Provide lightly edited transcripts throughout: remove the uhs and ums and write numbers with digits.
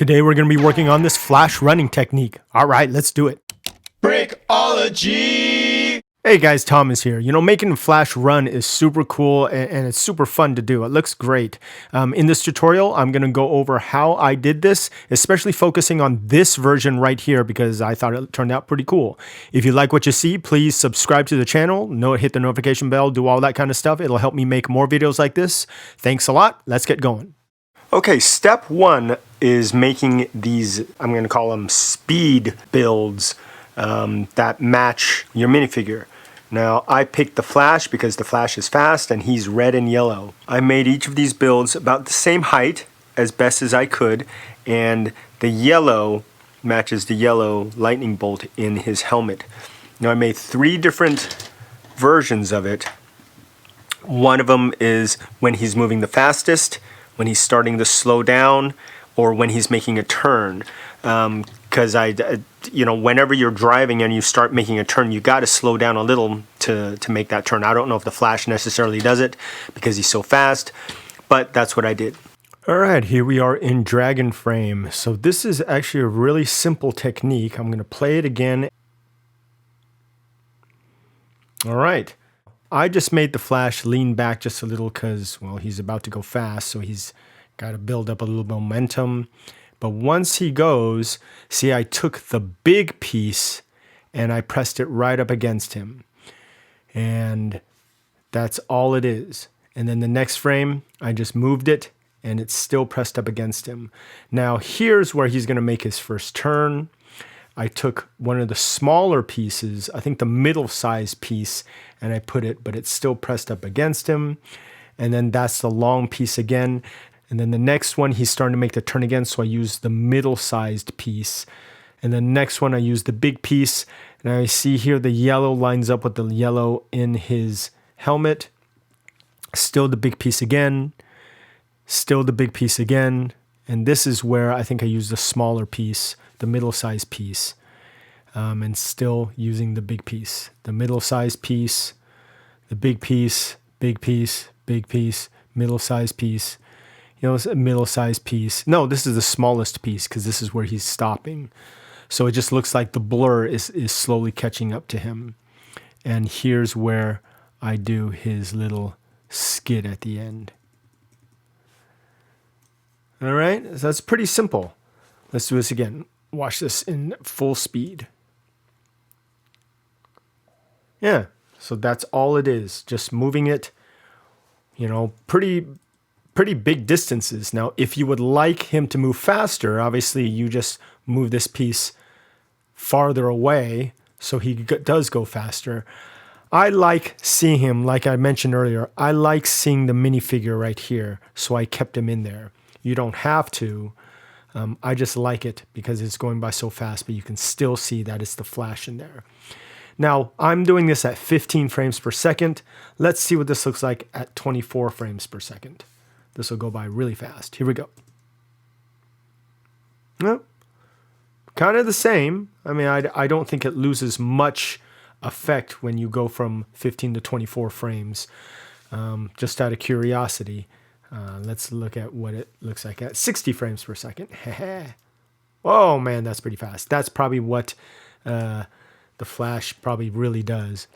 Today we're going to be working on this flash running technique. All right, let's do it. Brickology! Hey guys, Thomas here. You know, making a flash run is super cool and it's super fun to do. It looks great. In this tutorial, I'm going to go over how I did this, especially focusing on this version right here because I thought it turned out pretty cool. If you like what you see, please subscribe to the channel, hit the notification bell, do all that kind of stuff. It'll help me make more videos like this. Thanks a lot. Let's get going. Okay, step one is making these, I'm going to call them speed builds that match your minifigure. Now, I picked the Flash because the Flash is fast and he's red and yellow. I made each of these builds about the same height as best as I could, and the yellow matches the yellow lightning bolt in his helmet. Now, I made 3 different versions of it. One of them is when he's moving the fastest, when he's starting to slow down, or when he's making a turn. Because whenever you're driving and you start making a turn, you got to slow down a little to make that turn. I don't know if the Flash necessarily does it because he's so fast, but that's what I did. All right, here we are in Dragonframe. So this is actually a really simple technique. I'm going to play it again. All right. I just made the Flash lean back just a little because, well, he's about to go fast, so he's got to build up a little momentum. But once he goes, see, I took the big piece and I pressed it right up against him. And that's all it is. And then the next frame, I just moved it and it's still pressed up against him. Now, here's where he's going to make his first turn. I took one of the smaller pieces, I think the middle size piece, and I put it, but it's still pressed up against him. And then that's the long piece again. And then the next one, he's starting to make the turn again, so I used the middle-sized piece. And the next one, I used the big piece. And I see here the yellow lines up with the yellow in his helmet. Still the big piece again. Still the big piece again. And this is where I think I used the smaller piece, the middle-sized piece. And still using the big piece. The middle-sized piece, the big piece, big piece, big piece, middle-sized piece. You know, it's a middle-sized piece. No, this is the smallest piece because this is where he's stopping. So it just looks like the blur is slowly catching up to him. And here's where I do his little skid at the end. All right, so that's pretty simple. Let's do this again. Watch this in full speed. Yeah, so that's all it is. Just moving it, you know, pretty big distances. Now, if you would like him to move faster, obviously you just move this piece farther away so he does go faster. I like seeing him, like I mentioned earlier, I like seeing the minifigure right here, so I kept him in there. You don't have to. I just like it because it's going by so fast, but you can still see that it's the Flash in there. Now, I'm doing this at 15 frames per second. Let's see what this looks like at 24 frames per second. This will go by really fast. Here we go. Well, kind of the same. I mean, I don't think it loses much effect when you go from 15 to 24 frames. Just out of curiosity, let's look at what it looks like at 60 frames per second. Oh man, that's pretty fast. That's probably what the Flash probably really does.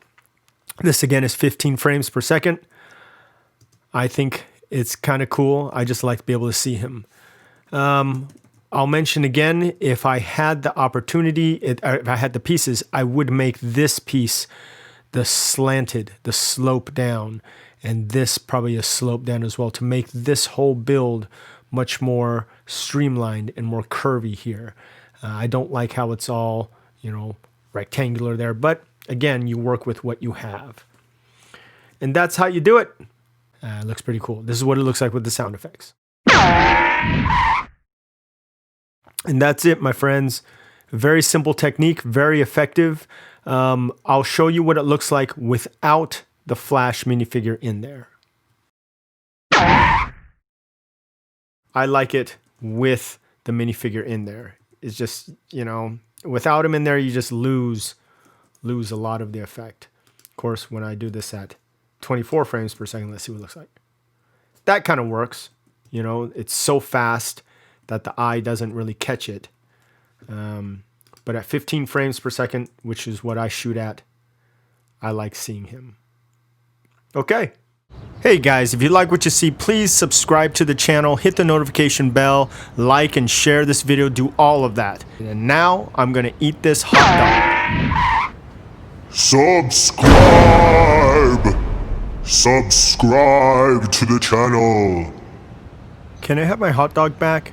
This again is 15 frames per second. I think it's kind of cool. I just like to be able to see him. I'll mention again, if I had the opportunity, if I had the pieces, I would make this piece the slanted, the slope down, and this probably a slope down as well to make this whole build much more streamlined and more curvy here. I don't like how it's all, you know, rectangular there, but again, you work with what you have. And that's how you do it. It looks pretty cool. This is what it looks like with the sound effects. And that's it, my friends. Very simple technique, very effective. I'll show you what it looks like without the Flash minifigure in there. I like it with the minifigure in there. It's just, you know, without him in there, you just lose a lot of the effect. Of course, when I do this at 24 frames per second, let's see what it looks like. That kind of works. You know, it's so fast that the eye doesn't really catch it. But at 15 frames per second, which is what I shoot at, I like seeing him. Okay. Hey guys, if you like what you see, please subscribe to the channel, hit the notification bell, like and share this video, do all of that. And now I'm gonna eat this hot dog. Subscribe! Subscribe to the channel. Can I have my hot dog back?